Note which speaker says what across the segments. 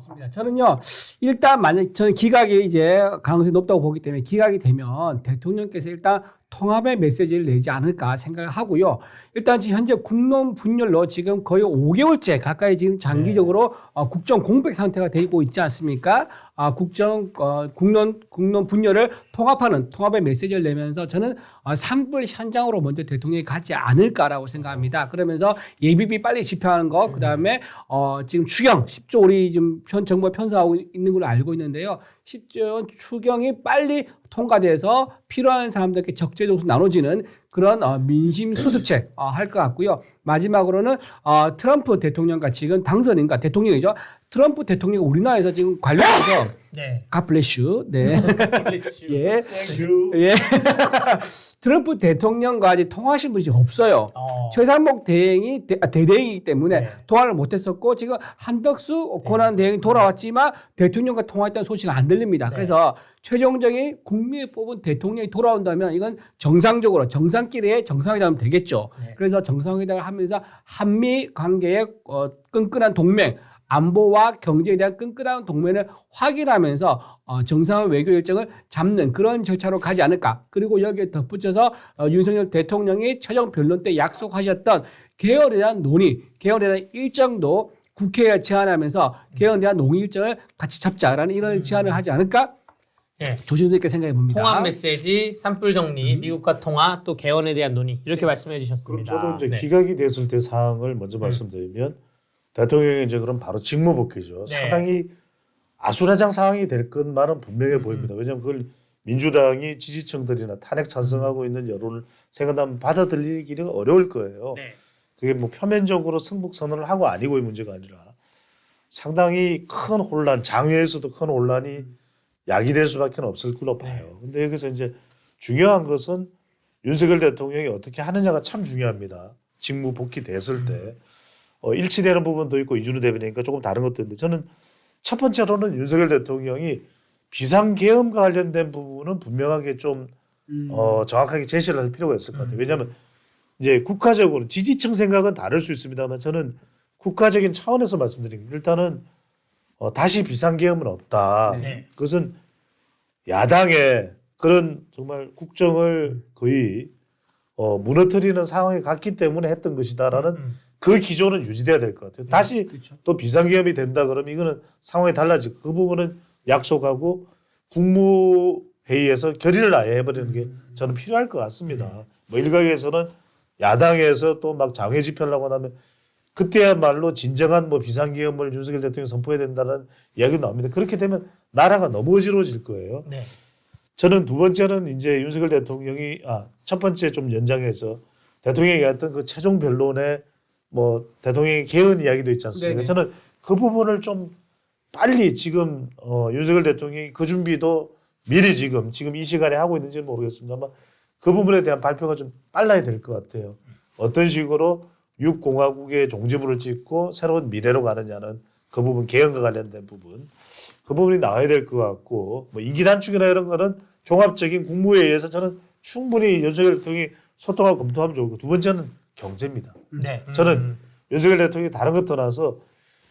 Speaker 1: 좋습니다. 저는요, 일단 만약 저는 기각이 이제 가능성이 높다고 보기 때문에 기각이 되면 대통령께서 일단 통합의 메시지를 내지 않을까 생각을 하고요. 일단 지금 현재 국론 분열로 지금 거의 5개월째 가까이 지금 장기적으로 국정 공백 상태가 되고 있지 않습니까? 국론 분열을 통합의 메시지를 내면서 저는 산불 현장으로 먼저 대통령이 가지 않을까라고 생각합니다. 그러면서 예비비 빨리 집행하는 거, 그 다음에 지금 추경 10조 우리 지금 정부가 편성하고 있는 걸로 알고 있는데요. 10조 추경이 빨리 통과돼서 필요한 사람들께 적재적소로 나눠지는 그런 민심 수습책 할 것 같고요. 마지막으로는 트럼프 대통령과 지금 당선인과 대통령이죠. 트럼프 대통령이 우리나라에서 지금 관련해서
Speaker 2: 네.
Speaker 1: God bless you. 네. 예.
Speaker 2: 땡큐.
Speaker 1: 예. 트럼프 대통령과 아직 통화하신 분이 없어요. 최상목 대행이기 때문에
Speaker 2: 네.
Speaker 1: 통화를 못했었고 지금 한덕수 권한 대행이 돌아왔지만 대통령과 통화했다는 소식은 안 들립니다.
Speaker 2: 네.
Speaker 1: 그래서 최종적인 국민이 뽑은 대통령이 돌아온다면 이건 정상적으로 정상끼리의 정상회담이 되겠죠.
Speaker 2: 네.
Speaker 1: 그래서 정상회담을 하면서 한미 관계의 끈끈한 동맹 안보와 경제에 대한 끈끈한 동맹을 확인하면서 정상의 외교 일정을 잡는 그런 절차로 가지 않을까. 그리고 여기에 덧붙여서 윤석열 대통령이 최종 변론 때 약속하셨던 개헌에 대한 논의, 개헌에 대한 일정도 국회에 제안하면서 개헌에 대한 논의 일정을 같이 잡자라는 이런 제안을 하지 않을까?
Speaker 2: 네.
Speaker 1: 조심스럽게 생각해 봅니다.
Speaker 2: 통합 메시지, 산불 정리, 미국과 통화, 또 개헌에 대한 논의 이렇게 말씀해
Speaker 3: 그럼
Speaker 2: 주셨습니다.
Speaker 3: 저도 이제
Speaker 2: 네.
Speaker 3: 기각이 됐을 때 사항을 먼저 말씀드리면 대통령이 이제 그럼 바로 직무복귀죠.
Speaker 2: 네.
Speaker 3: 상당히 아수라장 상황이 될 것만은 분명해 보입니다. 왜냐하면 그걸 민주당이 지지층들이나 탄핵 찬성하고 있는 여론을 생각하면 받아들이기가 어려울 거예요.
Speaker 2: 네.
Speaker 3: 그게 뭐 표면적으로 승복 선언을 하고 아니고의 문제가 아니라 상당히 큰 혼란, 장외에서도 큰 혼란이 야기될 수밖에 없을 걸로 봐요. 근데 여기서 이제 중요한 것은 윤석열 대통령이 어떻게 하느냐가 참 중요합니다. 직무 복귀됐을 때 일치되는 부분도 있고 이준우 대변인이니까 조금 다른 것도 있는데 저는 첫 번째로는 윤석열 대통령이 비상계엄과 관련된 부분은 분명하게 좀 정확하게 제시를 할 필요가 있을 것 같아요. 왜냐하면 이제 국가적으로 지지층 생각은 다를 수 있습니다만 저는 국가적인 차원에서 말씀드립니다. 일단은 다시 비상계엄은 없다.
Speaker 2: 네.
Speaker 3: 그것은 야당의 그런 정말 국정을 거의 무너뜨리는 상황에 갔기 때문에 했던 것이다라는 그 기조는 유지돼야 될 것 같아요. 다시
Speaker 1: 그렇죠.
Speaker 3: 또 비상계엄이 된다 그러면 이거는 상황이 달라지고 그 부분은 약속하고 국무회의에서 결의를 아예 해버리는 게 저는 필요할 것 같습니다. 뭐 일각에서는 야당에서 또 막 장외 집회하려고 하면 그때야말로 진정한 뭐 비상계엄을 윤석열 대통령이 선포해야 된다는 이야기가 나옵니다. 그렇게 되면 나라가 너무 어지러워질 거예요.
Speaker 2: 네.
Speaker 3: 저는 두 번째는 이제 윤석열 대통령이 첫 번째 좀 연장해서 대통령이 했던 그 최종 변론에 뭐 대통령의 개헌 이야기도 있지 않습니까?
Speaker 1: 네네.
Speaker 3: 저는 그 부분을 좀 빨리 지금 윤석열 대통령이 그 준비도 미리 지금 이 시간에 하고 있는지는 모르겠습니다만 그 부분에 대한 발표가 좀 빨라야 될 것 같아요. 어떤 식으로 6공화국의 종지부를 찍고 새로운 미래로 가느냐는 그 부분 개헌과 관련된 부분 그 부분이 나와야 될 것 같고 뭐 임기 단축이나 이런 거는 종합적인 국무회의에서 저는 충분히 윤석열 대통령이 소통하고 검토하면 좋고 두 번째는 경제입니다.
Speaker 2: 네.
Speaker 3: 저는 윤석열 대통령이 다른 것 떠나서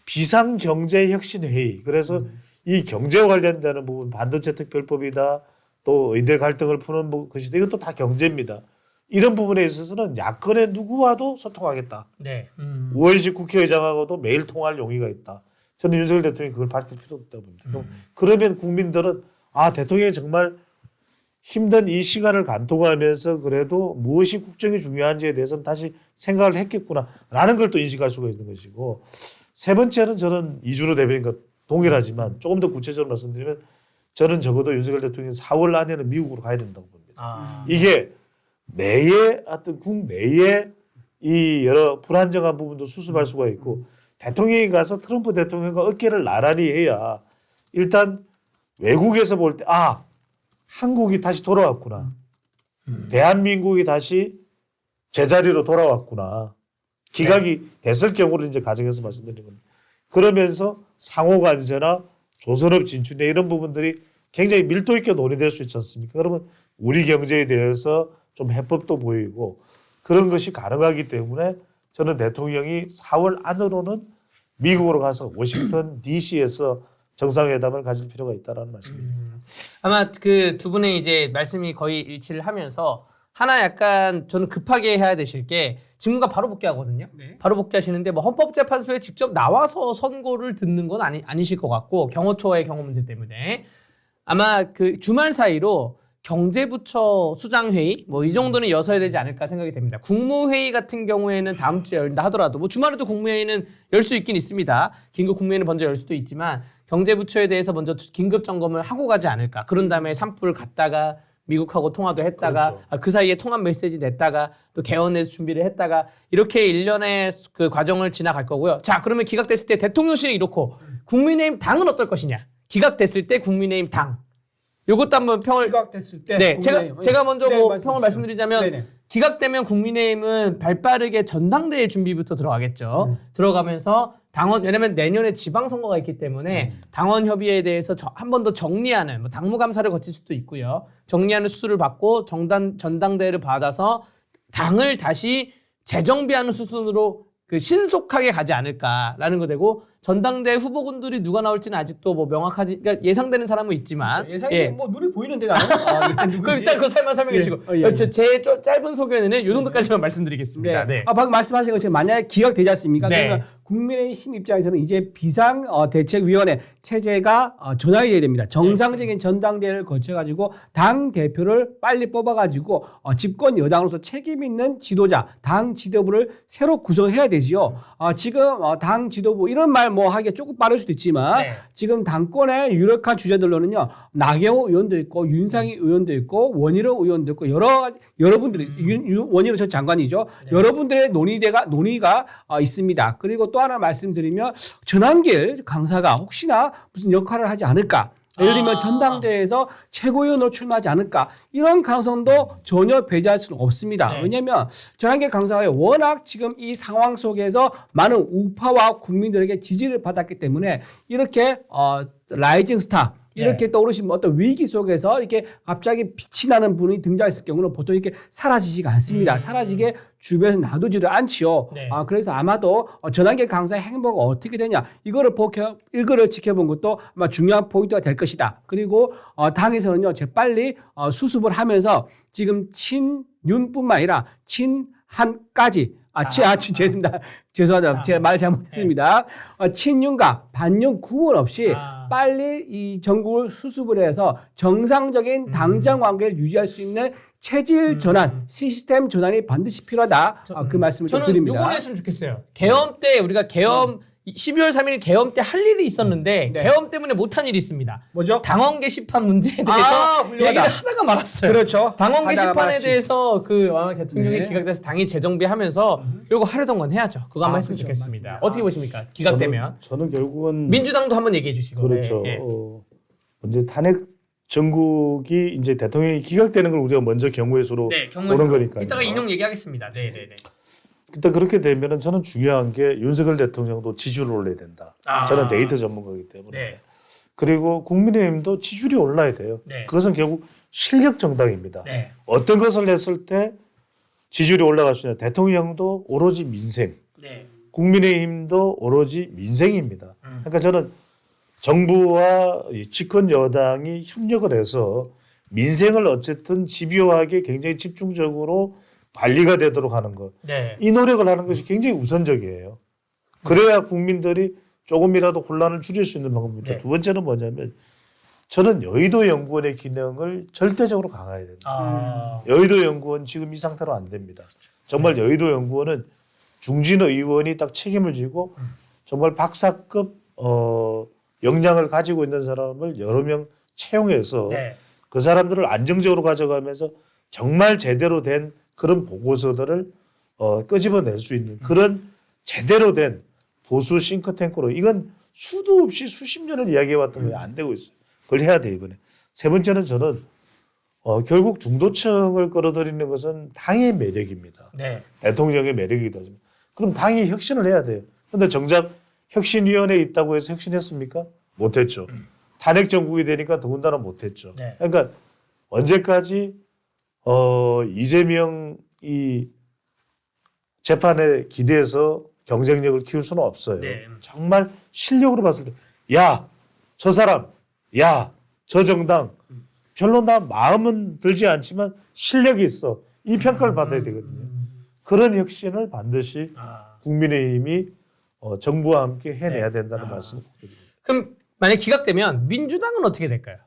Speaker 3: 비상경제혁신회의 그래서 이 경제와 관련되는 부분 반도체 특별법이다 또 의대 갈등을 푸는 것이다 이것도 다 경제입니다. 이런 부분에 있어서는 야권의 누구와도 소통하겠다.
Speaker 2: 네.
Speaker 3: 우원식 국회의장하고도 매일 통화할 용의가 있다. 저는 윤석열 대통령이 그걸 밝힐 필요가 없다고 봅니다. 그러면 국민들은 대통령이 정말 힘든 이 시간을 간통하면서 그래도 무엇이 국정이 중요한지에 대해서는 다시 생각을 했겠구나라는 걸 또 인식할 수가 있는 것이고 세 번째는 저는 이준우 대변인과 동일하지만 조금 더 구체적으로 말씀드리면 저는 적어도 윤석열 대통령이 4월 안에는 미국으로 가야 된다고 봅니다. 이게 내에 어떤 국내에 이 여러 불안정한 부분도 수습할 수가 있고 대통령이 가서 트럼프 대통령과 어깨를 나란히 해야 일단 외국에서 볼 때 한국이 다시 돌아왔구나. 대한민국이 다시 제자리로 돌아왔구나. 기각이 됐을 경우를 이제 가정해서 말씀드리는 겁니다. 그러면서 상호 관세나 조선업 진출이나 이런 부분들이 굉장히 밀도 있게 논의될 수 있지 않습니까? 그러면 우리 경제에 대해서 좀 해법도 보이고 그런 것이 가능하기 때문에 저는 대통령이 4월 안으로는 미국으로 가서 워싱턴 D.C.에서 정상회담을 가질 필요가 있다라는 말씀입니다.
Speaker 2: 아마 그 두 분의 이제 말씀이 거의 일치를 하면서 하나 약간 저는 급하게 해야 되실 게 직무가 바로 복귀하거든요.
Speaker 1: 네.
Speaker 2: 바로 복귀하시는데 뭐 헌법재판소에 직접 나와서 선고를 듣는 건 아니실 것 같고 경호처의 경호 문제 때문에 아마 그 주말 사이로 경제부처 수장회의 뭐 이 정도는 여서야 되지 않을까 생각이 됩니다. 국무회의 같은 경우에는 다음 주에 열린다 하더라도 뭐 주말에도 국무회의는 열 수 있긴 있습니다. 긴급 국무회의는 먼저 열 수도 있지만 경제부처에 대해서 먼저 긴급 점검을 하고 가지 않을까. 그런 다음에 산불 갔다가 미국하고 통화도 했다가
Speaker 3: 그렇죠.
Speaker 2: 그 사이에 통합 메시지 냈다가 또 개헌에서 준비를 했다가 이렇게 일련의 그 과정을 지나갈 거고요. 자, 그러면 기각됐을 때 대통령실이 이렇고 국민의힘 당은 어떨 것이냐. 기각됐을 때 국민의힘 당. 요것도 한번 평을
Speaker 1: 기각됐을 때
Speaker 2: 네,
Speaker 1: 국민의힘.
Speaker 2: 제가 먼저
Speaker 1: 네,
Speaker 2: 뭐
Speaker 1: 말씀해
Speaker 2: 평을
Speaker 1: 주시죠.
Speaker 2: 말씀드리자면
Speaker 1: 네네.
Speaker 2: 기각되면 국민의힘은 발빠르게 전당대회 준비부터 들어가겠죠. 들어가면서 당원 왜냐면 내년에 지방선거가 있기 때문에 당원 협의에 대해서 한 번 더 정리하는 뭐 당무감사를 거칠 수도 있고요. 정리하는 수술을 받고 전당대회를 받아서 당을 다시 재정비하는 수순으로 그 신속하게 가지 않을까라는 거 되고 전당대회 후보군들이 누가 나올지는 아직도 뭐 명확하지 그러니까 예상되는 사람은 있지만
Speaker 1: 예상이
Speaker 2: 예.
Speaker 1: 뭐 눈이 보이는데 나는
Speaker 2: 그럼 일단 그 설명해 주시고
Speaker 1: 예.
Speaker 2: 제 짧은 소개는 요 정도까지만 말씀드리겠습니다. 네.
Speaker 1: 방금 말씀하신 것처럼 만약에 기각되지 않습니까?
Speaker 2: 네.
Speaker 1: 그러면 국민의힘 입장에서는 이제 비상 대책위원회 체제가 전환이 돼야 됩니다. 정상적인 전당대회를 거쳐가지고 당 대표를 빨리 뽑아가지고 집권 여당으로서 책임 있는 지도자, 당 지도부를 새로 구성해야 되지요. 지금 당 지도부 이런 말 뭐 하기가 조금 빠를 수도 있지만
Speaker 2: 네.
Speaker 1: 지금 당권의 유력한 주자들로는요 나경호 의원도 있고 윤상희 의원도 있고 원희룡 의원도 있고 여러분들이 원희룡 전 장관이죠. 여러분들의 논의가 있습니다. 그리고 또 하나 말씀드리면 전한길 강사가 혹시나 무슨 역할을 하지 않을까? 예를 들면 전당대회에서 최고위원으로 출마하지 않을까? 이런 가능성도 전혀 배제할 수는 없습니다.
Speaker 2: 네.
Speaker 1: 왜냐하면 전한길 강사가 워낙 지금 이 상황 속에서 많은 우파와 국민들에게 지지를 받았기 때문에 이렇게 라이징 스타 이렇게 떠오르신 어떤 위기 속에서 이렇게 갑자기 빛이 나는 분이 등장했을 경우는 보통 이렇게 사라지지가 않습니다. 사라지게 주변에서 놔두지를 않지요.
Speaker 2: 네.
Speaker 1: 그래서 아마도 전환길 강사의 행보가 어떻게 되냐 이거를 지켜본 것도 아마 중요한 포인트가 될 것이다. 그리고 당에서는요 재빨리 수습을 하면서 지금 친윤뿐만 아니라 친한까지 죄송합니다. 죄송합니다. 제가 말을 잘못했습니다. 친윤과 반윤 구분 없이 빨리 이 전국을 수습을 해서 정상적인 당정 관계를 유지할 수 있는 체질 전환, 시스템 전환이 반드시 필요하다. 그 말씀을 좀
Speaker 2: 저는
Speaker 1: 드립니다.
Speaker 2: 요거는 했으면 좋겠어요. 계엄 때 우리가 12월 3일 계엄 때 할 일이 있었는데
Speaker 1: 네.
Speaker 2: 계엄 때문에 못한 일이 있습니다.
Speaker 1: 뭐죠?
Speaker 2: 당원 게시판 문제에 대해서
Speaker 1: 훌륭하다.
Speaker 2: 얘기를 하다가 말았어요.
Speaker 1: 그렇죠.
Speaker 2: 당원
Speaker 1: 하다가
Speaker 2: 게시판에
Speaker 1: 말았지.
Speaker 2: 대해서 그 대통령이
Speaker 1: 네.
Speaker 2: 기각돼서 당이 재정비하면서 요거 하려던 건 해야죠. 그거 한번 했으면
Speaker 1: 그렇죠.
Speaker 2: 좋겠습니다.
Speaker 1: 맞습니다.
Speaker 2: 어떻게 보십니까? 기각되면
Speaker 3: 저는 결국은
Speaker 2: 민주당도 한번 얘기해 주시고
Speaker 3: 그렇죠.
Speaker 2: 네. 예.
Speaker 3: 이제 탄핵 정국이 이제 대통령이 기각되는 걸 우리가 먼저 경우의 수로
Speaker 2: 네,
Speaker 3: 보는 거니까요.
Speaker 2: 이따가 인용 얘기하겠습니다. 네, 네, 네.
Speaker 3: 일단 그렇게 되면은 저는 중요한 게 윤석열 대통령도 지지율을 올려야 된다. 저는 데이터 전문가이기 때문에.
Speaker 2: 네.
Speaker 3: 그리고 국민의힘도 지지율이 올라야 돼요.
Speaker 2: 네.
Speaker 3: 그것은 결국 실력 정당입니다.
Speaker 2: 네.
Speaker 3: 어떤 것을 했을 때 지지율이 올라갈 수 있냐. 대통령도 오로지 민생,
Speaker 2: 네.
Speaker 3: 국민의힘도 오로지 민생입니다. 그러니까 저는 정부와 이 집권 여당이 협력을 해서 민생을 어쨌든 집요하게 굉장히 집중적으로 관리가 되도록 하는 것.
Speaker 2: 네.
Speaker 3: 이 노력을 하는 것이 굉장히 우선적이에요. 그래야 국민들이 조금이라도 혼란을 줄일 수 있는 방법입니다.
Speaker 2: 네.
Speaker 3: 두 번째는 뭐냐면 저는 여의도 연구원의 기능을 절대적으로 강화해야 된다. 여의도 연구원 지금 이 상태로 안 됩니다. 정말 여의도 연구원은 중진 의원이 딱 책임을 지고 정말 박사급 역량을 가지고 있는 사람을 여러 명 채용해서
Speaker 2: 네.
Speaker 3: 그 사람들을 안정적으로 가져가면서 정말 제대로 된 그런 보고서들을 끄집어낼 수 있는 그런 제대로 된 보수 싱크탱크로 이건 수도 없이 수십 년을 이야기해왔던 게 안 되고 있어요. 그걸 해야 돼 이번에. 세 번째는 저는 결국 중도층을 끌어들이는 것은 당의 매력입니다.
Speaker 2: 네.
Speaker 3: 대통령의 매력이기도 하지만 그럼 당이 혁신을 해야 돼요. 그런데 정작 혁신위원회에 있다고 해서 혁신했습니까? 못했죠. 탄핵 정국이 되니까 더군다나 못했죠.
Speaker 2: 네.
Speaker 3: 그러니까 언제까지 이재명이 재판에 기대해서 경쟁력을 키울 수는 없어요.
Speaker 2: 네.
Speaker 3: 정말 실력으로 봤을 때, 야, 저 사람, 야, 저 정당, 별로 나 마음은 들지 않지만 실력이 있어. 이 평가를 받아야 되거든요. 그런 혁신을 반드시 국민의힘이 정부와 함께 해내야 된다는 말씀을 드립니다.
Speaker 2: 그럼 만약 기각되면 민주당은 어떻게 될까요?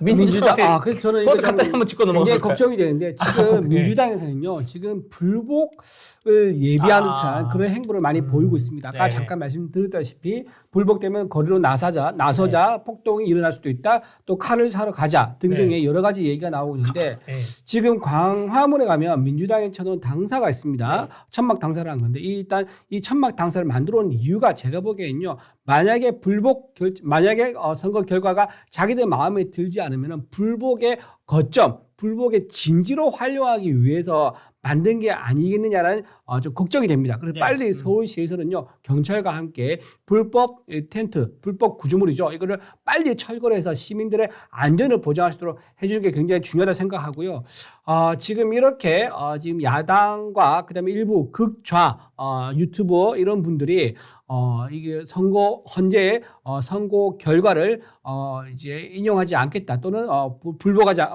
Speaker 1: 민주당
Speaker 2: 어떻게-
Speaker 1: 그래서 저는
Speaker 2: 그것도
Speaker 1: 이거
Speaker 2: 간단히
Speaker 1: 좀
Speaker 2: 한번 짚고
Speaker 1: 굉장히
Speaker 2: 넘어갈까요?
Speaker 1: 걱정이 되는데 지금 민주당에서는요 지금 불복을 예비하는 듯한 그런 행보를 많이 보이고 있습니다. 아까
Speaker 2: 네.
Speaker 1: 잠깐 말씀드렸다시피 불복되면 거리로 나서자 폭동이 일어날 수도 있다. 또 칼을 사러 가자 등등의 여러 가지 얘기가 나오고 있는데
Speaker 2: 네.
Speaker 1: 지금 광화문에 가면 민주당에 쳐놓은 당사가 있습니다. 천막 당사를 한 건데 일단 이 천막 당사를 만들어 온 이유가 제가 보기에는요. 만약에 선거 결과가 자기들 마음에 들지 않으면 불복의 거점, 불복의 진지로 활용하기 위해서 만든 게 아니겠느냐라는 좀 걱정이 됩니다. 그래서 빨리 서울시에서는요 경찰과 함께 불법 텐트, 불법 구조물이죠. 이거를 빨리 철거를 해서 시민들의 안전을 보장할 수 있도록 해주는 게 굉장히 중요하다 생각하고요. 지금 이렇게 지금 야당과 그다음에 일부 극좌 유튜버 이런 분들이 이게 헌재의 선고 결과를 이제 인용하지 않겠다 또는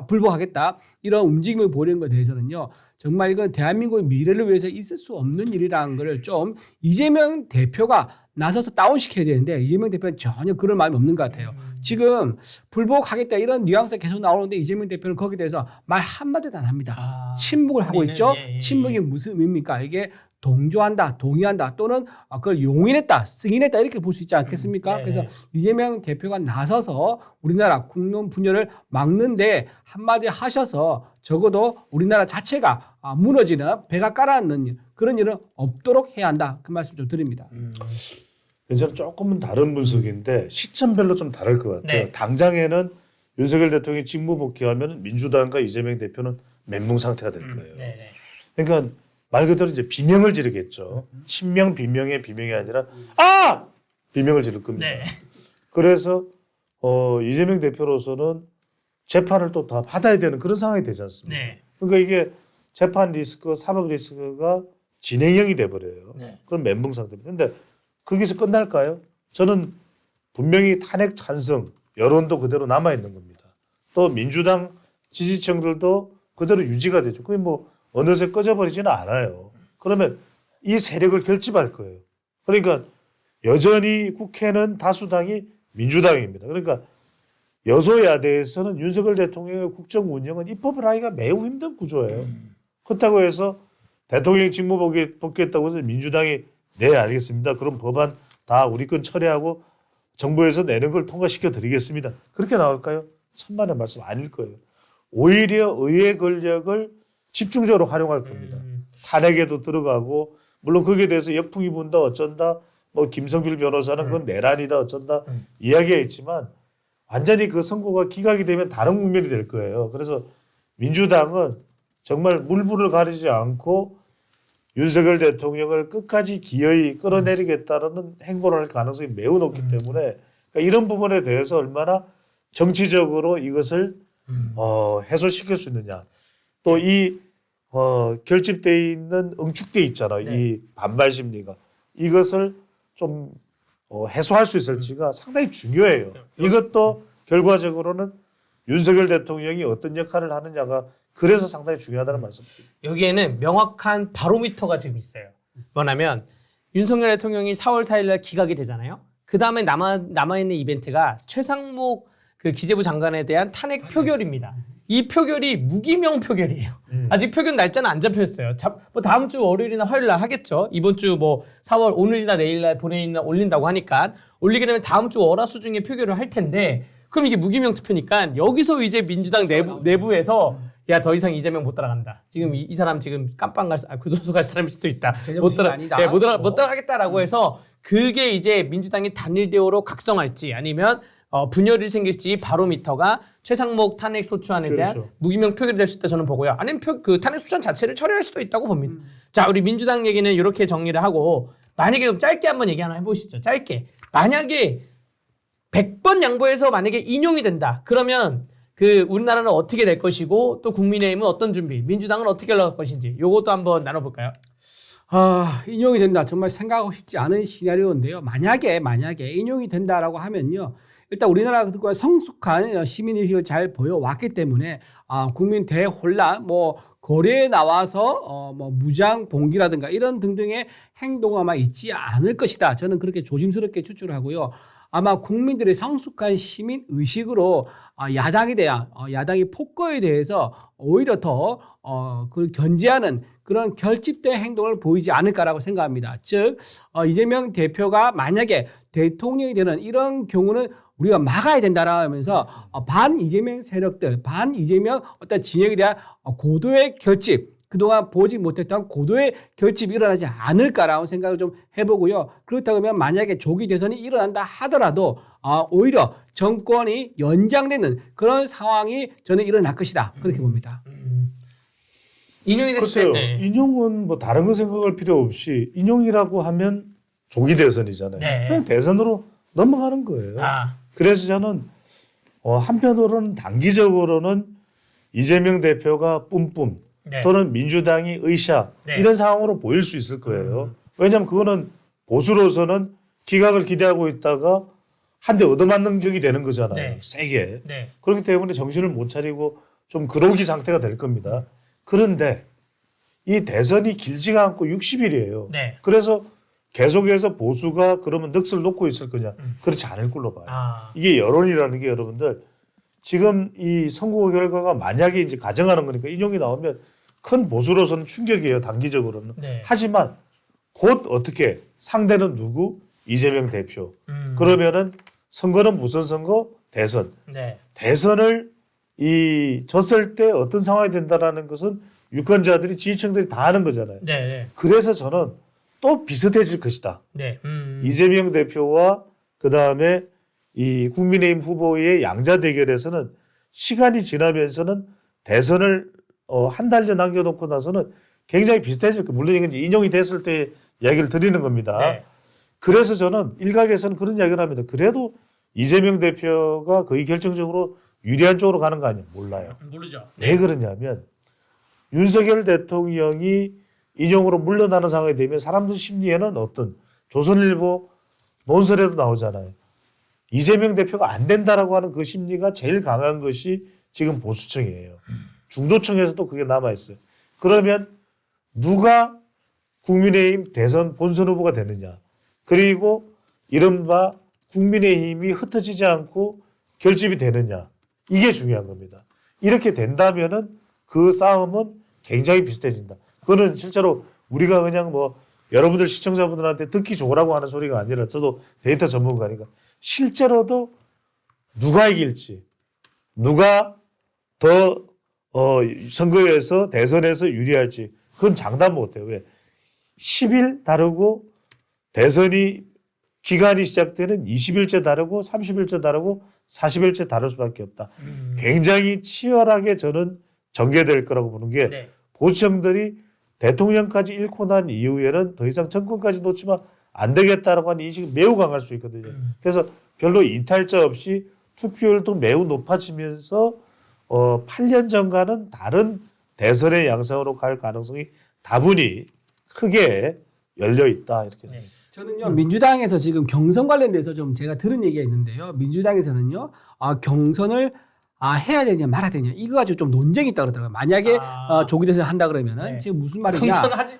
Speaker 1: 불복하겠다 이런 움직임을 보이는 것에 대해서는요 정말 이건 대한민국의 미래를 위해서 있을 수 없는 일이라는 것을 좀 이재명 대표가 나서서 다운시켜야 되는데 이재명 대표는 전혀 그런 마음이 없는 것 같아요. 지금 불복하겠다 이런 뉘앙스가 계속 나오는데 이재명 대표는 거기에 대해서 말 한마디도 안 합니다. 침묵을 하고 있죠. 침묵이 무슨 의미입니까? 이게 동조한다, 동의한다 또는 그걸 용인했다, 승인했다 이렇게 볼 수 있지 않겠습니까? 그래서 이재명 대표가 나서서 우리나라 국론 분열을 막는데 한마디 하셔서 적어도 우리나라 자체가 무너지는 배가 깔아앉는 그런 일은 없도록 해야 한다. 그 말씀 좀 드립니다.
Speaker 3: 저는 조금은 다른 분석인데 시점별로 좀 다를 것 같아요.
Speaker 2: 네.
Speaker 3: 당장에는 윤석열 대통령이 직무 복귀하면 민주당과 이재명 대표는 멘붕 상태가 될 거예요. 그러니까 말 그대로 이제 비명을 지르겠죠. 친명 비명의 비명이 아니라 비명을 지를 겁니다. 그래서 이재명 대표로서는 재판을 또 다 받아야 되는 그런 상황이 되지 않습니까? 그러니까 이게 재판 리스크, 사법 리스크가 진행형이 돼버려요. 그건 멘붕 상태입니다. 그런데 거기서 끝날까요? 저는 분명히 탄핵 찬성 여론도 그대로 남아 있는 겁니다. 또 민주당 지지층들도 그대로 유지가 되죠. 그게 뭐 어느새 꺼져버리지는 않아요. 그러면 이 세력을 결집할 거예요. 그러니까 여전히 국회는 다수당이 민주당입니다. 그러니까 여소야대에서는 윤석열 대통령의 국정 운영은 입법을 하기가 매우 힘든 구조예요. 그렇다고 해서 대통령 직무 복귀했다고 해서 민주당이 네 알겠습니다. 그럼 법안 다 우리 건 철회하고 정부에서 내는 걸 통과시켜 드리겠습니다. 그렇게 나올까요? 천만의 말씀 아닐 거예요. 오히려 의회 권력을 집중적으로 활용할 겁니다. 탄핵에도 들어가고 물론 거기에 대해서 역풍이 분다 어쩐다 뭐 김성필 변호사는 그건 내란이다 어쩐다 이야기가 있지만 완전히 그 선고가 기각이 되면 다른 국면이 될 거예요. 그래서 민주당은 정말 물불을 가리지 않고 윤석열 대통령을 끝까지 기어이 끌어내리겠다는 행보를 할 가능성이 매우 높기 때문에 그러니까 이런 부분에 대해서 얼마나 정치적으로 이것을 해소시킬 수 있느냐. 또 이 결집돼 있는 응축돼 있잖아요. 이 반발 심리가 이것을 좀 해소할 수 있을지가 상당히 중요해요. 이것도 결과적으로는 윤석열 대통령이 어떤 역할을 하느냐가 그래서 상당히 중요하다는 말씀입니다.
Speaker 2: 여기에는 명확한 바로미터가 지금 있어요. 뭐냐면 윤석열 대통령이 4월 4일 날 기각이 되잖아요. 그 다음에 남아있는 이벤트가 최상목 그 기재부 장관에 대한 탄핵 표결입니다. 이 표결이 무기명 표결이에요. 아직 표결 날짜는 안 잡혔어요. 뭐 다음 주 월요일이나 화요일 날 하겠죠. 이번 주 뭐 4월 오늘이나 내일 날 본회의나 올린다고 하니까 올리게 되면 다음 주 월화수 중에 표결을 할 텐데 그럼 이게 무기명 투표니까 여기서 이제 민주당 내부에서 야 더 이상 이재명 못 따라간다. 지금 이 사람 지금 깜빵 교도소 갈 사람일 수도 있다. 못 따라가겠다라고 해서 그게 이제 민주당이 단일 대우로 각성할지 아니면 분열이 생길지 바로미터가 최상목 탄핵 소추안에 대한
Speaker 3: 그렇죠.
Speaker 2: 무기명 표결이 될 수 있다 저는 보고요. 아니면 그 탄핵 소추안 자체를 처리할 수도 있다고 봅니다. 자, 우리 민주당 얘기는 이렇게 정리를 하고 만약에 그럼 짧게 한번 얘기 하나 해보시죠. 짧게. 만약에 100번 양보해서 만약에 인용이 된다. 그러면 그 우리나라는 어떻게 될 것이고 또 국민의힘은 어떤 준비, 민주당은 어떻게 올라갈 것인지 요것도 한번 나눠볼까요?
Speaker 1: 인용이 된다. 정말 생각하고 싶지 않은 시나리오인데요. 만약에 인용이 된다라고 하면요. 일단 우리나라 그동안 성숙한 시민의식을 잘 보여왔기 때문에 국민 대혼란, 뭐 거리에 나와서 뭐 무장 봉기라든가 이런 등등의 행동은 아마 있지 않을 것이다. 저는 그렇게 조심스럽게 추측하고요. 아마 국민들의 성숙한 시민 의식으로 야당이 폭거에 대해서 오히려 더 그걸 견제하는 그런 결집된 행동을 보이지 않을까라고 생각합니다. 즉 이재명 대표가 만약에 대통령이 되는 이런 경우는 우리가 막아야 된다라고 하면서 반 이재명 세력들, 반 이재명 어떤 진영에 대한 고도의 결집, 그동안 보지 못했던 고도의 결집이 일어나지 않을까라는 생각을 좀 해보고요. 그렇다고 하면 만약에 조기 대선이 일어난다 하더라도 오히려 정권이 연장되는 그런 상황이 저는 일어날 것이다. 그렇게 봅니다.
Speaker 2: 인용이 됐을
Speaker 3: 글쎄요.
Speaker 2: 때
Speaker 3: 인용은 뭐 다른 거 생각할 필요 없이 인용이라고 하면 조기 대선이잖아요.
Speaker 2: 네.
Speaker 3: 그냥 대선으로 넘어가는 거예요. 그래서 저는 한편으로는 단기적으로는 이재명 대표가 뿜뿜
Speaker 2: 네.
Speaker 3: 또는 민주당이 의샤
Speaker 2: 네.
Speaker 3: 이런 상황으로 보일 수 있을 거예요. 왜냐하면 그거는 보수로서는 기각을 기대하고 있다가 한 대 얻어맞는 격이 되는 거잖아요.
Speaker 2: 네.
Speaker 3: 세게.
Speaker 2: 네.
Speaker 3: 그렇기 때문에 정신을 못 차리고 좀 그러기 상태가 될 겁니다. 그런데 이 대선이 길지가 않고 60일이에요.
Speaker 2: 네.
Speaker 3: 그래서 계속해서 보수가 그러면 넋을 놓고 있을 거냐? 그렇지 않을 걸로 봐요. 이게 여론이라는 게 여러분들 지금 이 선거 결과가 만약에 이제 가정하는 거니까 인용이 나오면 큰 보수로서는 충격이에요. 단기적으로는.
Speaker 2: 네.
Speaker 3: 하지만 곧 어떻게 상대는 누구? 이재명 대표. 그러면은 선거는 무슨 선거? 대선.
Speaker 2: 네.
Speaker 3: 대선을 졌을 때 어떤 상황이 된다라는 것은 유권자들이 지지층들이 다 아는 거잖아요.
Speaker 2: 네. 네.
Speaker 3: 그래서 저는 또 비슷해질 것이다.
Speaker 2: 네.
Speaker 3: 이재명 대표와 그 다음에 이 국민의힘 후보의 양자 대결에서는 시간이 지나면서는 대선을 한 달여 남겨놓고 나서는 굉장히 비슷해질 거예요. 물론 이건 인용이 됐을 때 이야기를 드리는 겁니다.
Speaker 2: 네.
Speaker 3: 그래서 저는 일각에서는 그런 이야기를 합니다. 그래도 이재명 대표가 거의 결정적으로 유리한 쪽으로 가는 거 아니에요? 몰라요.
Speaker 2: 모르죠.
Speaker 3: 왜 그러냐면 윤석열 대통령이 인용으로 물러나는 상황이 되면 사람들 심리에는 어떤 조선일보 논설에도 나오잖아요. 이재명 대표가 안 된다라고 하는 그 심리가 제일 강한 것이 지금 보수층이에요. 중도층에서도 그게 남아있어요. 그러면 누가 국민의힘 대선 본선 후보가 되느냐. 그리고 이른바 국민의힘이 흩어지지 않고 결집이 되느냐. 이게 중요한 겁니다. 이렇게 된다면은 그 싸움은 굉장히 비슷해진다. 그거는 실제로 우리가 그냥 뭐 여러분들 시청자분들한테 듣기 좋으라고 하는 소리가 아니라 저도 데이터 전문가니까 실제로도 누가 이길지 누가 더 선거에서 대선에서 유리할지 그건 장담 못해요. 왜? 10일 다르고 대선이 기간이 시작되는 20일째 다르고 30일째 다르고 40일째 다를 수밖에 없다. 굉장히 치열하게 저는 전개될 거라고 보는 게
Speaker 2: 네.
Speaker 3: 보수층들이 대통령까지 잃고 난 이후에는 더 이상 정권까지 놓치면 안 되겠다라고 하는 인식이 매우 강할 수 있거든요. 그래서 별로 이탈자 없이 투표율도 매우 높아지면서 8년 전과는 다른 대선의 양상으로 갈 가능성이 다분히 크게 열려 있다 이렇게 생각합니다.
Speaker 1: 저는요 민주당에서 지금 경선 관련돼서 좀 제가 들은 얘기가 있는데요. 민주당에서는요 경선을 해야 되냐 말아야 되냐 이거 가지고 좀 논쟁이 있다 그러더라고요. 만약에 조기 대선 한다 그러면은
Speaker 2: 네.
Speaker 1: 지금 무슨 말이냐?
Speaker 2: 경선하지.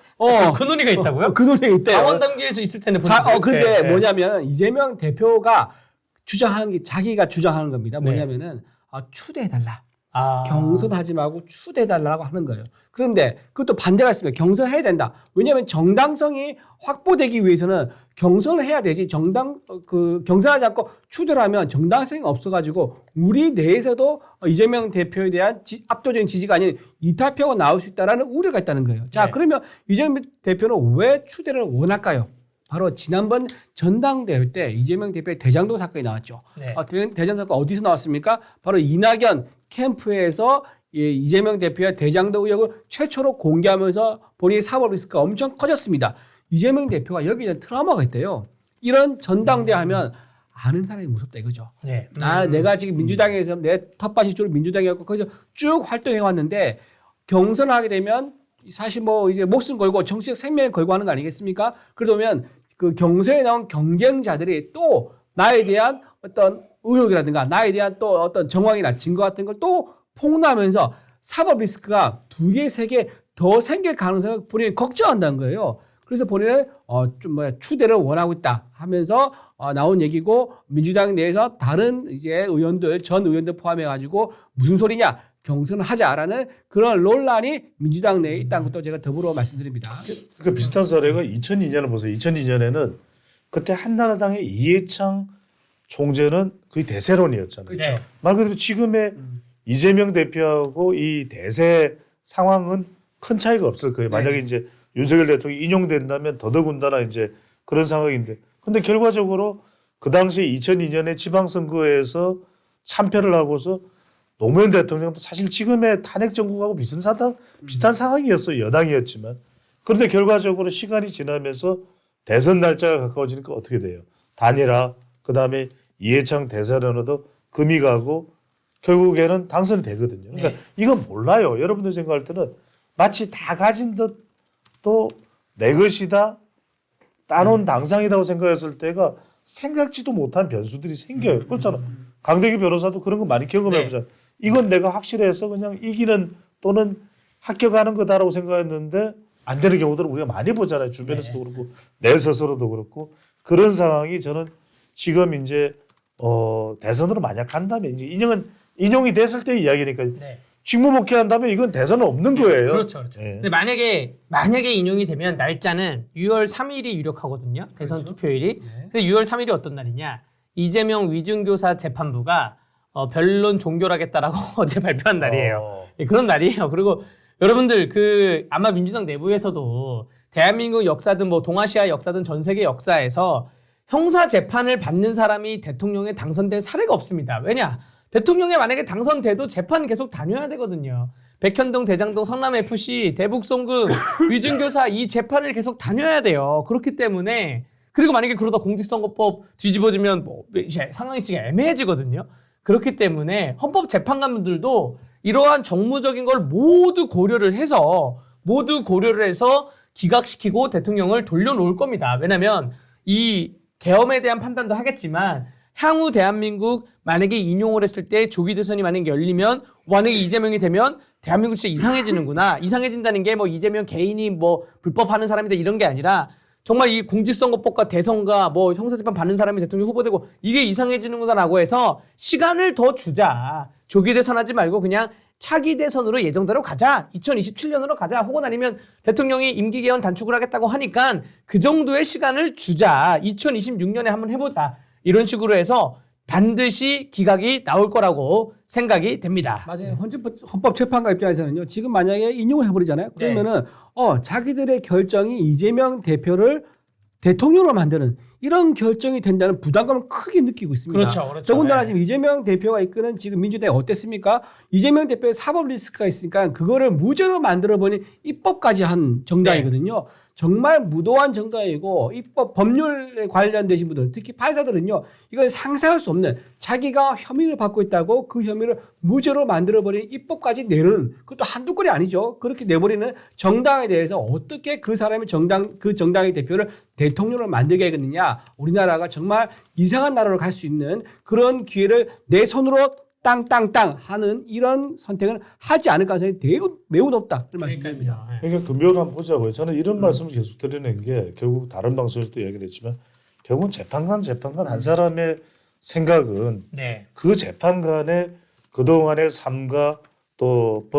Speaker 2: 그 논의가 있다고요?
Speaker 1: 그 논의가 있대요.
Speaker 2: 당원 단계에서 있을 텐데.
Speaker 1: 근데
Speaker 2: 네.
Speaker 1: 뭐냐면 이재명 대표가 주장하는 게 자기가 주장하는 겁니다. 뭐냐면은 추대해달라. 경선하지 말고 추대해달라고 하는 거예요. 그런데 그것도 반대가 있습니다. 경선해야 된다. 왜냐하면 정당성이 확보되기 위해서는 경선을 해야 되지. 경선하지 않고 추대를 하면 정당성이 없어가지고 우리 내에서도 이재명 대표에 대한 압도적인 지지가 아닌 이탈표가 나올 수 있다라는 우려가 있다는 거예요. 자,
Speaker 2: 네.
Speaker 1: 그러면 이재명 대표는 왜 추대를 원할까요? 바로 지난번 전당대회 때 이재명 대표의 대장동 사건이 나왔죠.
Speaker 2: 네.
Speaker 1: 대장동 사건 어디서 나왔습니까? 바로 이낙연 캠프에서 이재명 대표의 대장동 의혹을 최초로 공개하면서 본인의 사법 리스크가 엄청 커졌습니다. 이재명 대표가 여기에 트라우마가 있대요. 이런 전당대회 하면 아는 사람이 무섭다 이거죠.
Speaker 2: 네.
Speaker 1: 내가 지금 민주당에서 내 텃밭이 줄 민주당이었고 거기서 쭉 활동해 왔는데 경선을 하게 되면 사실 뭐 이제 목숨 걸고 정치적 생명을 걸고 하는 거 아니겠습니까? 그러면 그 경선에 나온 경쟁자들이 또 나에 대한 어떤 의혹이라든가 나에 대한 또 어떤 정황이나 증거 같은 걸 또 폭로하면서 사법 리스크가 2개, 3개 더 생길 가능성을 본인이 걱정한다는 거예요. 그래서 본인은 좀 추대를 원하고 있다 하면서 나온 얘기고 민주당 내에서 다른 이제 의원들 전 의원들 포함해 가지고 무슨 소리냐 경선을 하자라는 그런 논란이 민주당 내에 있다는 것도 제가 더불어 말씀드립니다.
Speaker 3: 그 비슷한 사례가 2002년을 보세요. 2002년에는 그때 한나라당의 이해창 총재는 거의 대세론이었잖아요.
Speaker 2: 그렇죠.
Speaker 3: 말 그대로 지금의 이재명 대표하고 이 대세 상황은 큰 차이가 없을 거예요. 만약에 이제 윤석열 대통령이 인용된다면 더더군다나 이제 그런 상황인데. 근데 결과적으로 그 당시에 2002년에 지방선거에서 참패를 하고서 노무현 대통령도 사실 지금의 탄핵 정국하고 비슷한 상황이었어요. 여당이었지만. 그런데 결과적으로 시간이 지나면서 대선 날짜가 가까워지니까 어떻게 돼요? 단일화, 그다음에 이해창 대사련으로도 금이 가고 결국에는 당선이 되거든요. 그러니까 이건 몰라요. 여러분들 생각할 때는 마치 다 가진 듯 또 내 것이다, 따놓은 당상이라고 생각했을 때가 생각지도 못한 변수들이 생겨요. 그렇잖아. 강대규 변호사도 그런 거 많이 경험해보잖아요. 이건 내가 확실해서 그냥 이기는 또는 합격하는 거다라고 생각했는데 안 되는 경우들을 우리가 많이 보잖아요. 주변에서도 그렇고 내 스스로도 그렇고 그런 상황이 저는 지금 이제 대선으로 만약 간다면 이제 인용이 됐을 때 이야기니까 직무 복귀한다면 이건 대선은 없는 거예요.
Speaker 2: 그렇죠, 그렇죠. 근데 만약에 인용이 되면 날짜는 6월 3일이 유력하거든요. 대선 투표일이. 근데 6월 3일이 어떤 날이냐? 이재명 위증교사 재판부가 변론 종결하겠다라고 어제 발표한 날이에요. 그런 날이에요. 그리고 여러분들 아마 민주당 내부에서도 대한민국 역사든 뭐 동아시아 역사든 전 세계 역사에서 형사 재판을 받는 사람이 대통령에 당선된 사례가 없습니다. 왜냐? 대통령이 만약에 당선돼도 재판 계속 다녀야 되거든요. 백현동, 대장동, 성남FC, 대북송금, 위증교사 이 재판을 계속 다녀야 돼요. 그렇기 때문에 그리고 만약에 그러다 공직선거법 뒤집어지면 뭐 이제 상황이 지금 애매해지거든요. 그렇기 때문에 헌법재판관분들도 이러한 정무적인 걸 모두 고려를 해서 기각시키고 대통령을 돌려놓을 겁니다. 왜냐하면 이 계엄에 대한 판단도 하겠지만 향후 대한민국 만약에 인용을 했을 때 조기 대선이 만약에 열리면 만약에 이재명이 되면 대한민국 진짜 이상해지는구나. 이상해진다는 게 뭐 이재명 개인이 뭐 불법하는 사람이다 이런 게 아니라 정말 이 공직선거법과 대선과 뭐 형사재판 받는 사람이 대통령 후보되고 이게 이상해지는구나라고 해서 시간을 더 주자. 조기 대선 하지 말고 그냥 차기 대선으로 예정대로 가자. 2027년으로 가자. 혹은 아니면 대통령이 임기 개헌 단축을 하겠다고 하니까 그 정도의 시간을 주자. 2026년에 한번 해보자. 이런 식으로 해서 반드시 기각이 나올 거라고 생각이 됩니다.
Speaker 1: 맞아요. 헌법재판관 입장에서는요. 지금 만약에 인용을 해버리잖아요. 그러면은 자기들의 결정이 이재명 대표를 대통령으로 만드는 이런 결정이 된다는 부담감을 크게 느끼고 있습니다.
Speaker 2: 그렇죠.
Speaker 1: 더군다나 지금 이재명 대표가 이끄는 지금 민주당이 어땠습니까? 이재명 대표의 사법 리스크가 있으니까 그거를 무죄로 만들어버린 입법까지 한 정당이거든요. 정말 무도한 정당이고 입법 법률에 관련되신 분들 특히 판사들은요. 이건 상상할 수 없는 자기가 혐의를 받고 있다고 그 혐의를 무죄로 만들어버린 입법까지 내는 그것도 한두 건이 아니죠. 그렇게 내버리는 정당에 대해서 어떻게 그 사람이 그 정당의 대표를 대통령으로 만들게 하겠느냐. 우리나라가 정말 이상한 나라로 갈 수 있는 그런 기회를 내 손으로 땅땅땅 하는 이런 선택을 하지 않을 가능성이 매우 높다. 이런 말씀드립니다.
Speaker 3: 그러니까 금요일 한번 보자고요. 저는 이런 말씀을 계속 드리는 게 결국 다른 방송에서도 이야기를 했지만 결국은 재판관 한 사람의 생각은 그 재판관의 그동안의 삶과 또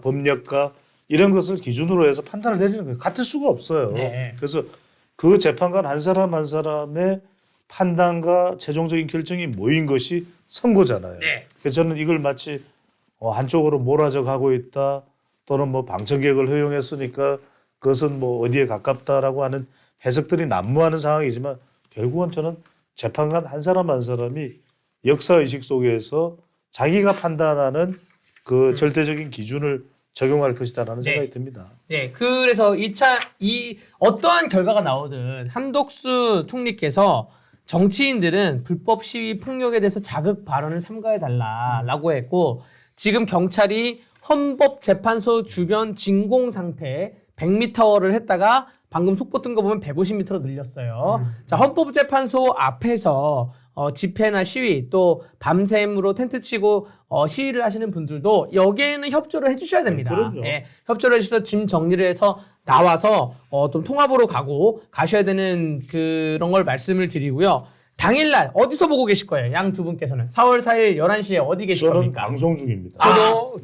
Speaker 3: 법력과 이런 것을 기준으로 해서 판단을 내리는 거예요. 같을 수가 없어요. 그래서 그 재판관 한 사람의 판단과 최종적인 결정이 모인 것이 선고잖아요. 그래서 저는 이걸 마치 한쪽으로 몰아져 가고 있다 또는 뭐 방청객을 허용했으니까 그것은 뭐 어디에 가깝다라고 하는 해석들이 난무하는 상황이지만 결국은 저는 재판관 한 사람이 역사의식 속에서 자기가 판단하는 그 절대적인 기준을 적용할 것이다라는 생각이 듭니다.
Speaker 2: 그래서 어떠한 결과가 나오든 한독수 총리께서 정치인들은 불법 시위 폭력에 대해서 자극 발언을 삼가해 달라라고 했고 지금 경찰이 헌법재판소 주변 진공 상태 100m를 했다가 방금 속보 뜬 거 보면 150m로 늘렸어요. 자, 헌법재판소 앞에서 집회나 시위 또 밤샘으로 텐트 치고 시위를 하시는 분들도 여기에는 협조를 해주셔야 됩니다.
Speaker 3: 그럼요.
Speaker 2: 예, 협조를 해주셔서 짐 정리를 해서 나와서 좀 통합으로 가셔야 되는 그런 걸 말씀을 드리고요. 당일날 어디서 보고 계실 거예요? 양 두 분께서는 4월 4일 11시에 어디 계실
Speaker 3: 저는
Speaker 2: 겁니까?
Speaker 3: 방송 중입니다.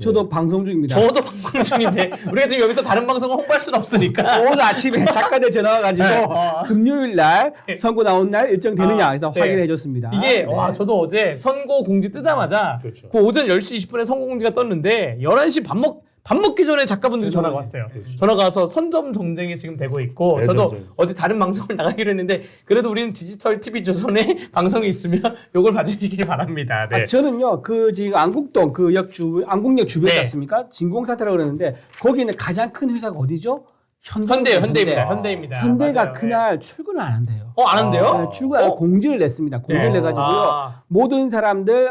Speaker 1: 저도 방송 중입니다.
Speaker 2: 저도 방송 중인데 우리가 지금 여기서 다른 방송을 홍보할 수는 없으니까.
Speaker 1: 오늘 아침에 작가들 전화 와가지고 금요일 날 선고 나온 날 일정 되느냐 해서
Speaker 2: 네.
Speaker 1: 확인해 줬습니다.
Speaker 2: 이게 와 저도 어제 선고 공지 뜨자마자
Speaker 3: 그렇죠.
Speaker 2: 그 오전 10시 20분에 선고 공지가 떴는데 11시 밥 먹기 전에 작가분들이 전화가 왔어요. 전화가 와서 선점 전쟁이 지금 되고 있고
Speaker 3: 네,
Speaker 2: 저도
Speaker 3: 전쟁.
Speaker 2: 어디 다른 방송을 나가기로 했는데 그래도 우리는 디지털 TV 조선에 방송이 있으면 요걸 봐주시길 바랍니다. 네.
Speaker 1: 저는요 그 지금 안국동 그 안국역 주변에
Speaker 2: 네.
Speaker 1: 있습니까? 진공사태라고 그러는데 거기는 가장 큰 회사가 어디죠?
Speaker 2: 현대입니다. 현대입니다.
Speaker 1: 현대가
Speaker 2: 맞아요.
Speaker 1: 그날 출근을 안 한대요.
Speaker 2: 안 한대요?
Speaker 1: 출근 안 하고 공지를 냈습니다. 공지를
Speaker 2: 네.
Speaker 1: 내가지고요. 모든 사람들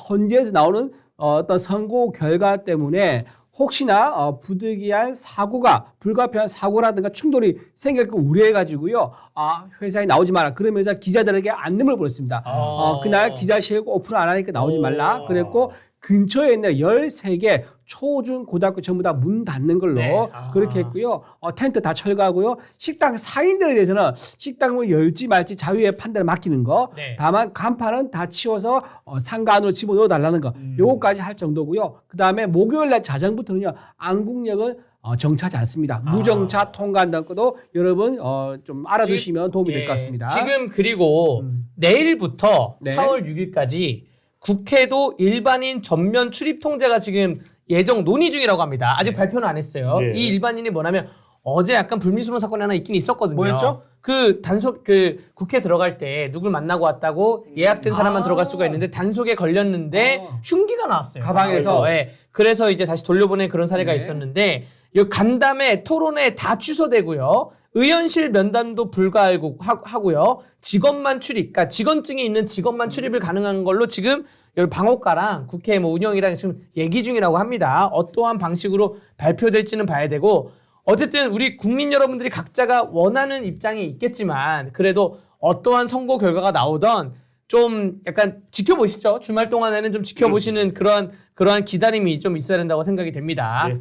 Speaker 1: 현재에서 나오는 어떤 선고 결과 때문에 혹시나 부득이한 사고가 불가피한 사고라든가 충돌이 생길 거 우려해가지고요. 회사에 나오지 마라. 그러면서 기자들에게 안내를 보냈습니다. 그날 기자실 오픈 안 하니까 나오지 말라. 그랬고 근처에 있는 13개 초중 고등학교 전부 다 문 닫는 걸로
Speaker 2: 네.
Speaker 1: 그렇게 했고요. 텐트 다 철거하고요. 식당 상인들에 대해서는 식당을 열지 말지 자유의 판단을 맡기는 거.
Speaker 2: 네.
Speaker 1: 다만 간판은 다 치워서 상가 안으로 집어넣어 달라는 거. 요거까지 할 정도고요. 그다음에 목요일 날 자정부터는요. 안국역은 정차하지 않습니다. 무정차 통과한다는 것도 여러분 좀 알아두시면 도움이 될 것 같습니다.
Speaker 2: 지금 그리고 내일부터
Speaker 1: 네.
Speaker 2: 4월 6일까지 국회도 일반인 전면 출입 통제가 지금 예정 논의 중이라고 합니다. 아직 발표는 안 했어요.
Speaker 3: 네.
Speaker 2: 이 일반인이 뭐냐면 어제 약간 불미스러운 사건이 하나 있긴 있었거든요.
Speaker 1: 뭐였죠?
Speaker 2: 그 단속 국회 들어갈 때 누굴 만나고 왔다고 예약된 사람만 들어갈 수가 있는데 단속에 걸렸는데 흉기가 나왔어요.
Speaker 1: 가방에서?
Speaker 2: 그래서 이제 다시 돌려보낸 그런 사례가
Speaker 1: 네.
Speaker 2: 있었는데 이 간담회, 토론회 다 취소되고요. 의원실 면담도 불가하고요. 직원만 출입, 그러니까 직원증이 있는 직원만 출입을 가능한 걸로 지금 여기 방호과랑 국회 운영이랑 지금 얘기 중이라고 합니다. 어떠한 방식으로 발표될지는 봐야 되고 어쨌든 우리 국민 여러분들이 각자가 원하는 입장이 있겠지만 그래도 어떠한 선거 결과가 나오던 좀 약간 지켜보시죠. 주말 동안에는 좀 지켜보시는 그러한 기다림이 좀 있어야 된다고 생각이 됩니다.
Speaker 3: 네.